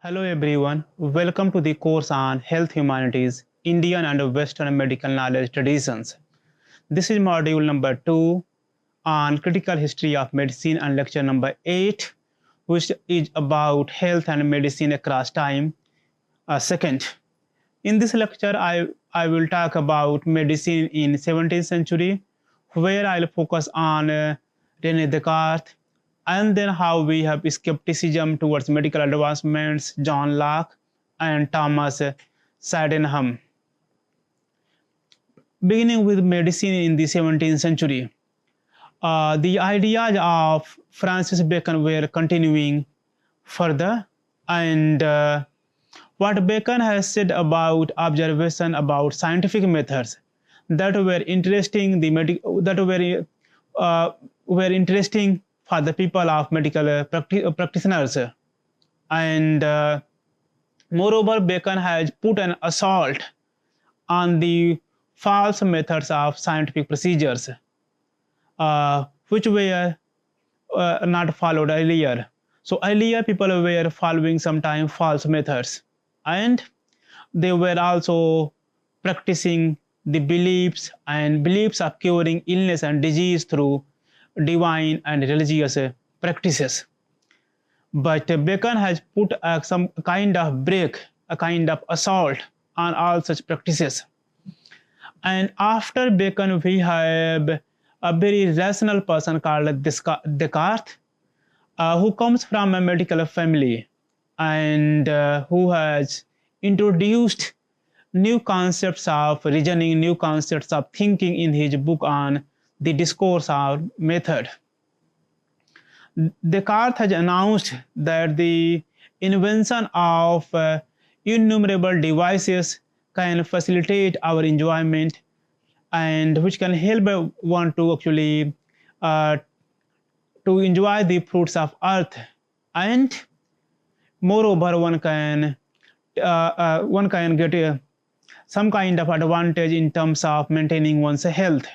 Hello everyone, welcome to the course on Health Humanities, Indian and Western Medical Knowledge Traditions. This is module number 2 on Critical History of Medicine and lecture number 8, which is about health and medicine across time. Second, in this lecture, I will talk about medicine in 17th century, where I'll focus on René Descartes, and then how we have skepticism towards medical advancements, John Locke and Thomas Sydenham. Beginning with medicine in the 17th century, the ideas of Francis Bacon were continuing further, and what Bacon has said about observation about scientific methods that were interesting were interesting for the people of medical practitioners, and moreover Bacon has put an assault on the false methods of scientific procedures which were not followed earlier. So earlier people were following sometimes false methods, and they were also practicing the beliefs of curing illness and disease through divine and religious practices. But Bacon has put some kind of break, a kind of assault on all such practices. And after Bacon, we have a very rational person called Descartes, who comes from a medical family and who has introduced new concepts of reasoning, new concepts of thinking in his book on the discourse of method. Descartes has announced that the invention of innumerable devices can facilitate our enjoyment, and which can help one to actually to enjoy the fruits of earth, and moreover one can get some kind of advantage in terms of maintaining one's health.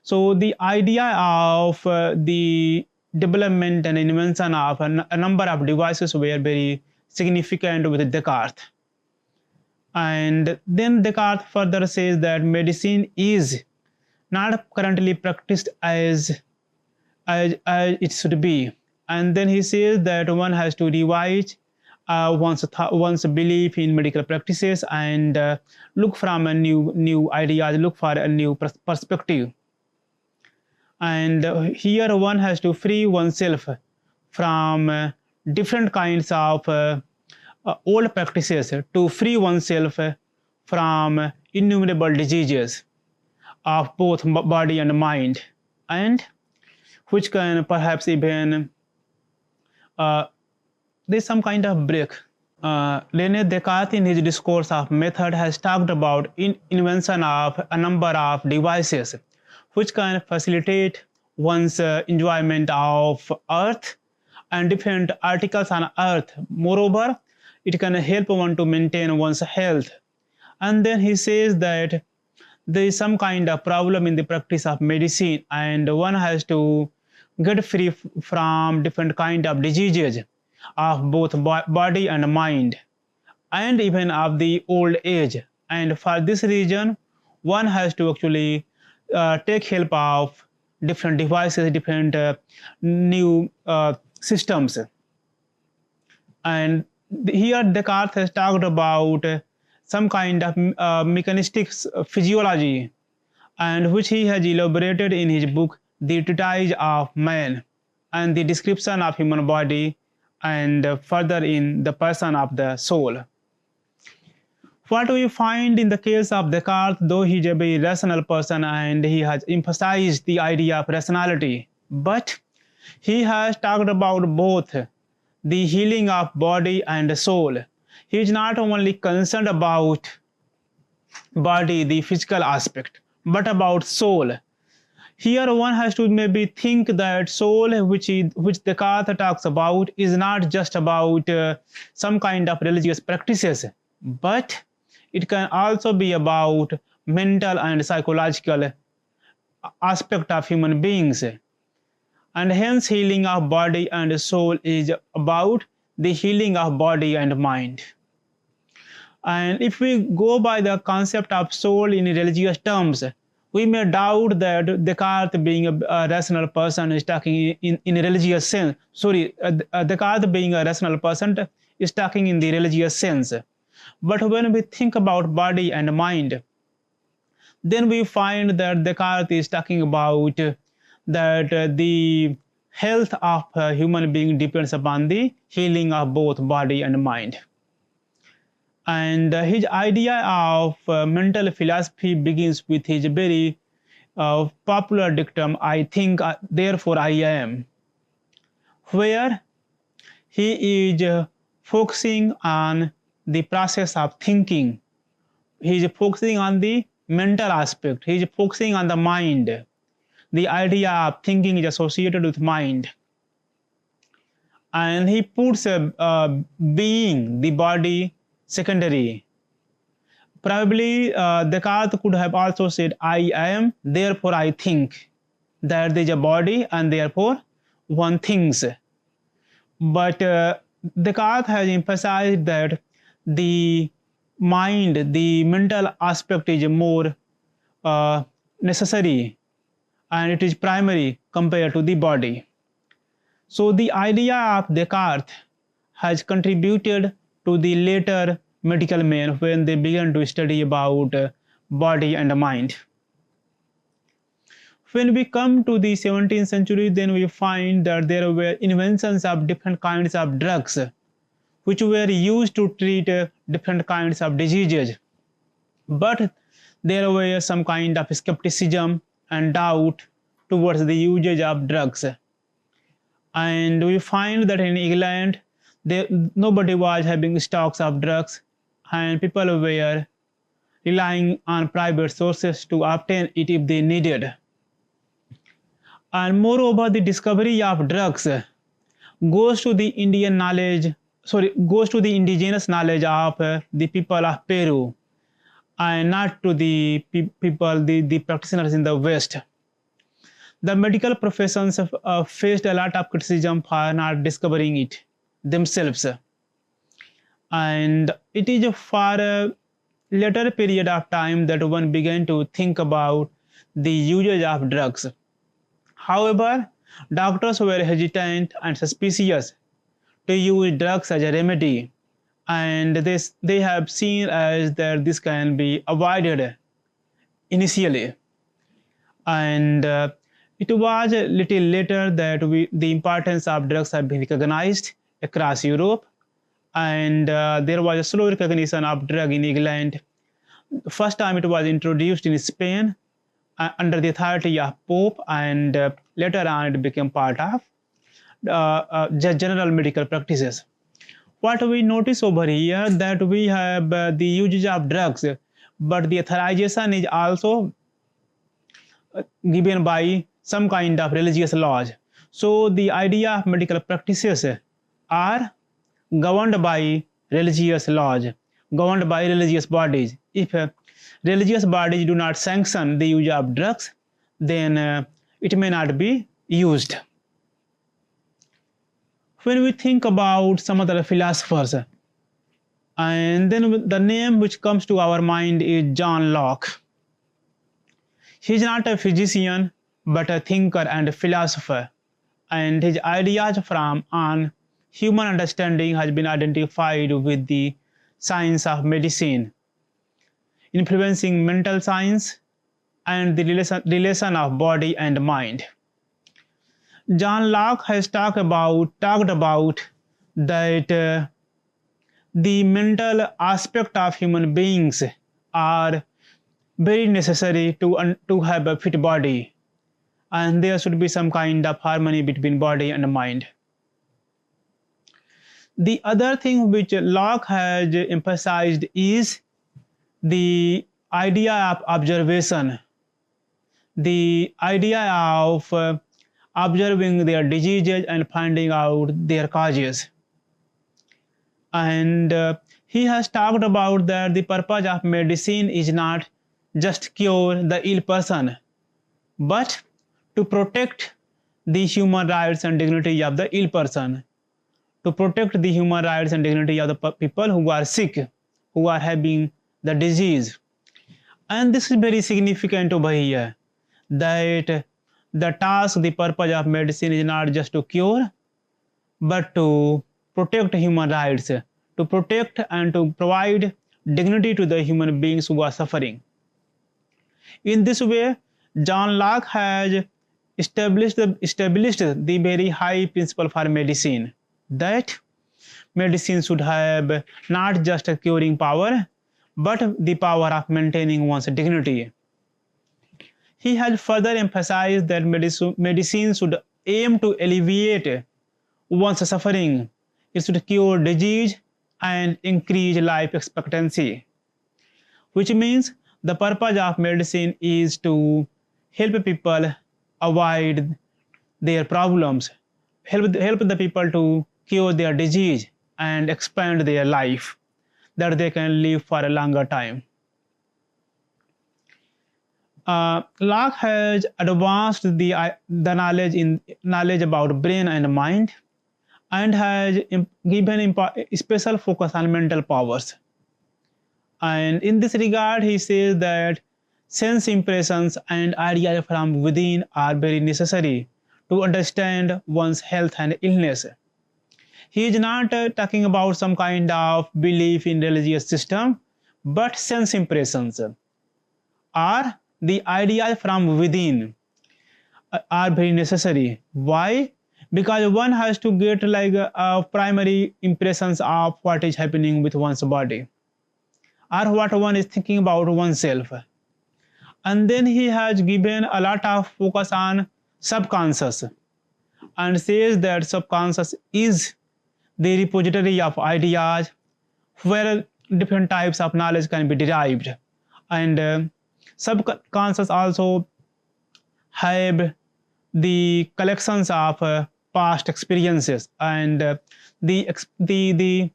So the idea of the development and invention of a number of devices were very significant with Descartes. And then Descartes further says that medicine is not currently practiced as it should be. And then he says that one has to revise one's belief in medical practices and look from a new ideas, look for a new perspective. And here one has to free oneself from different kinds of old practices to free oneself from innumerable diseases of both body and mind, and which can perhaps even there's some kind of break. René Descartes in his discourse of method has talked about invention of a number of devices which can facilitate one's enjoyment of earth and different articles on earth. Moreover, it can help one to maintain one's health. And then he says that there is some kind of problem in the practice of medicine, and one has to get free from different kind of diseases of both body and mind, and even of the old age. And for this reason, one has to actually take help of different devices, different new systems. And here Descartes has talked about some kind of mechanistic physiology, and which he has elaborated in his book The Treatise of Man, and the description of human body, and further in the person of the soul. What we find in the case of Descartes, though he is a very rational person and he has emphasized the idea of rationality, but he has talked about both the healing of body and soul. He is not only concerned about body, the physical aspect, but about soul. Here one has to maybe think that soul, which Descartes talks about, is not just about some kind of religious practices, but it can also be about mental and psychological aspect of human beings. And hence healing of body and soul is about the healing of body and mind. And if we go by the concept of soul in religious terms, we may doubt that Descartes, being a rational person, is talking in religious sense. Descartes, being a rational person, is talking in the religious sense. But when we think about body and mind, then we find that Descartes is talking about that the health of a human being depends upon the healing of both body and mind. And his idea of mental philosophy begins with his very popular dictum, I think, therefore I am, where he is focusing on the process of thinking. He is focusing on the mental aspect. He is focusing on the mind. The idea of thinking is associated with mind. And he puts being, the body, secondary. Probably Descartes could have also said, I am, therefore I think, that there is a body and therefore one thinks. But Descartes has emphasized that the mind, the mental aspect is more necessary and it is primary compared to the body. So the idea of Descartes has contributed to the later medical men when they began to study about body and mind. When we come to the 17th century, then we find that there were inventions of different kinds of drugs which were used to treat different kinds of diseases. But there were some kind of skepticism and doubt towards the usage of drugs. And we find that in England, nobody was having stocks of drugs, and people were relying on private sources to obtain it if they needed. And moreover, the discovery of drugs goes to the indigenous knowledge of the people of Peru, and not to the people, the practitioners in the West. The medical professions faced a lot of criticism for not discovering it themselves. And it is for a later period of time that one began to think about the usage of drugs. However, doctors were hesitant and suspicious to use drugs as a remedy, and they have seen as that this can be avoided initially. And it was a little later that the importance of drugs have been recognized across Europe, and there was a slow recognition of drug in England. First time it was introduced in Spain under the authority of Pope, and later on it became part of general medical practices. What we notice over here that we have the usage of drugs, but the authorization is also given by some kind of religious laws. So the idea of medical practices are governed by religious laws, governed by religious bodies. If religious bodies do not sanction the use of drugs, then it may not be used. When we think about some other philosophers, and then the name which comes to our mind is John Locke. He is not a physician, but a thinker and a philosopher, and his ideas on human understanding has been identified with the science of medicine, influencing mental science and the relation of body and mind. John Locke has talked about that the mental aspect of human beings are very necessary to have a fit body, and there should be some kind of harmony between body and mind. The other thing which Locke has emphasized is the idea of observation, the idea of observing their diseases and finding out their causes. And he has talked about that the purpose of medicine is not just cure the ill person, but to protect the human rights and dignity of the ill person, to protect the human rights and dignity of the people who are sick, who are having the disease. And this is very significant over here, that the task, the purpose of medicine is not just to cure, but to protect human rights, to protect and to provide dignity to the human beings who are suffering. In this way, John Locke has established the very high principle for medicine, that medicine should have not just a curing power, but the power of maintaining one's dignity. He has further emphasized that medicine should aim to alleviate one's suffering. It should cure disease and increase life expectancy, which means the purpose of medicine is to help people avoid their problems, help the people to cure their disease and expand their life, that they can live for a longer time. Locke has advanced the knowledge about brain and mind, and has given special focus on mental powers. And in this regard, he says that sense impressions and ideas from within are very necessary to understand one's health and illness. He is not talking about some kind of belief in religious system, but sense impressions are the ideas from within are very necessary. Why? Because one has to get like primary impressions of what is happening with one's body, or what one is thinking about oneself. And then he has given a lot of focus on subconscious, and says that subconscious is the repository of ideas where different types of knowledge can be derived. And subconscious also have the collections of past experiences, and the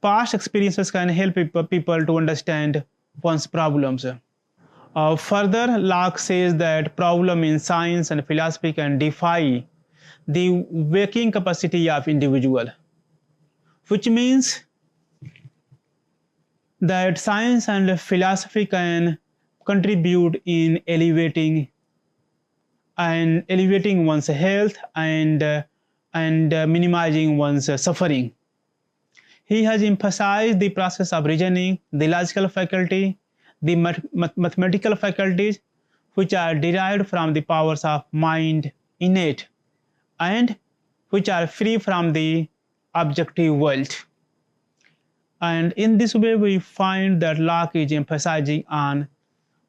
past experiences can help people to understand one's problems. Further, Locke says that problem in science and philosophy can defy the waking capacity of individual, which means that science and philosophy can contribute in elevating one's health and minimizing one's suffering. He has emphasized the process of reasoning, the logical faculty, the mathematical faculties, which are derived from the powers of mind innate, and which are free from the objective world. And in this way, we find that Locke is emphasizing on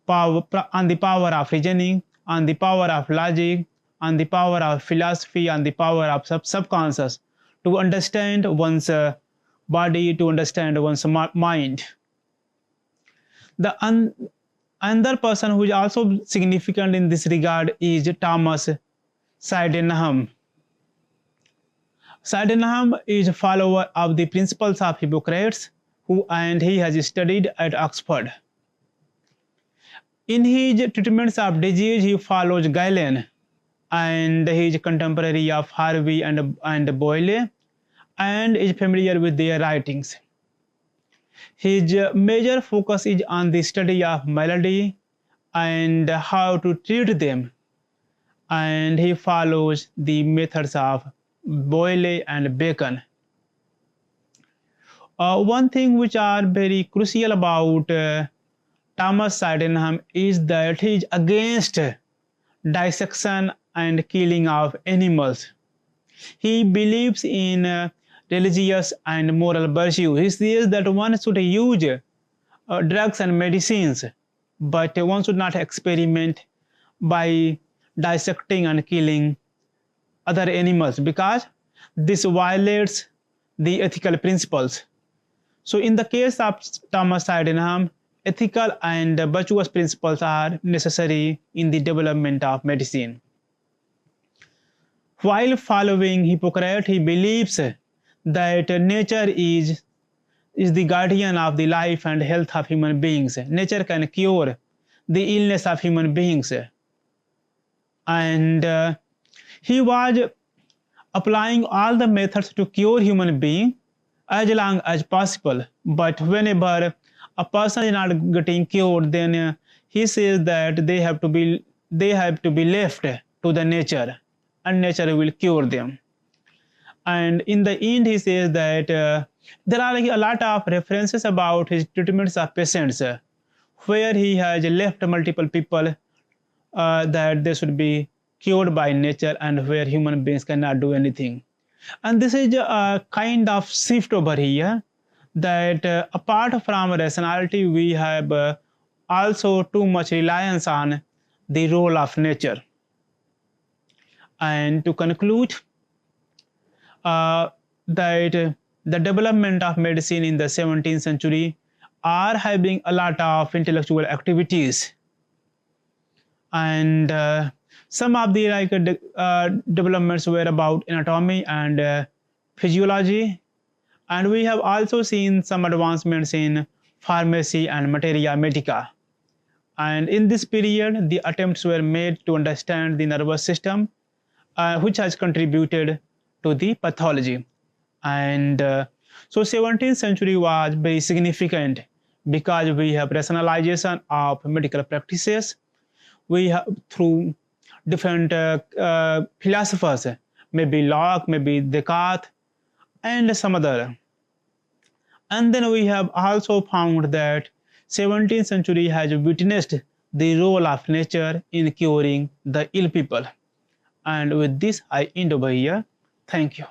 the power of reasoning, on the power of logic, on the power of philosophy, on the power of subconscious to understand one's body, to understand one's mind. The another person who is also significant in this regard is Thomas Sydenham. Sydenham is a follower of the principles of Hippocrates, and he has studied at Oxford. In his treatments of disease, he follows Galen, and he is contemporary of Harvey and Boyle, and is familiar with their writings. His major focus is on the study of malady and how to treat them, and he follows the methods of Boyle and Bacon. One thing which are very crucial about Thomas Sydenham is that he is against dissection and killing of animals. He believes in religious and moral virtue. He says that one should use drugs and medicines, but one should not experiment by dissecting and killing other animals, because this violates the ethical principles. So in the case of Thomas Sydenham, ethical and virtuous principles are necessary in the development of medicine. While following Hippocrates, he believes that nature is the guardian of the life and health of human beings. Nature can cure the illness of human beings. And he was applying all the methods to cure human being as long as possible. But whenever a person is not getting cured, then he says that they have to be left to the nature, and nature will cure them. And in the end, he says that there are like a lot of references about his treatments of patients, where he has left multiple people that they should be cured by nature, and where human beings cannot do anything. And this is a kind of shift over here, that apart from rationality, we have also too much reliance on the role of nature. And to conclude, that the development of medicine in the 17th century are having a lot of intellectual activities, and some of the developments were about anatomy and physiology, and we have also seen some advancements in pharmacy and materia medica. And in this period, the attempts were made to understand the nervous system, which has contributed to the pathology. And so 17th century was very significant because we have rationalization of medical practices. We have through different philosophers, maybe Locke, maybe Descartes, and some other. And then we have also found that 17th century has witnessed the role of nature in curing the ill people. And with this, I end over here. Thank you.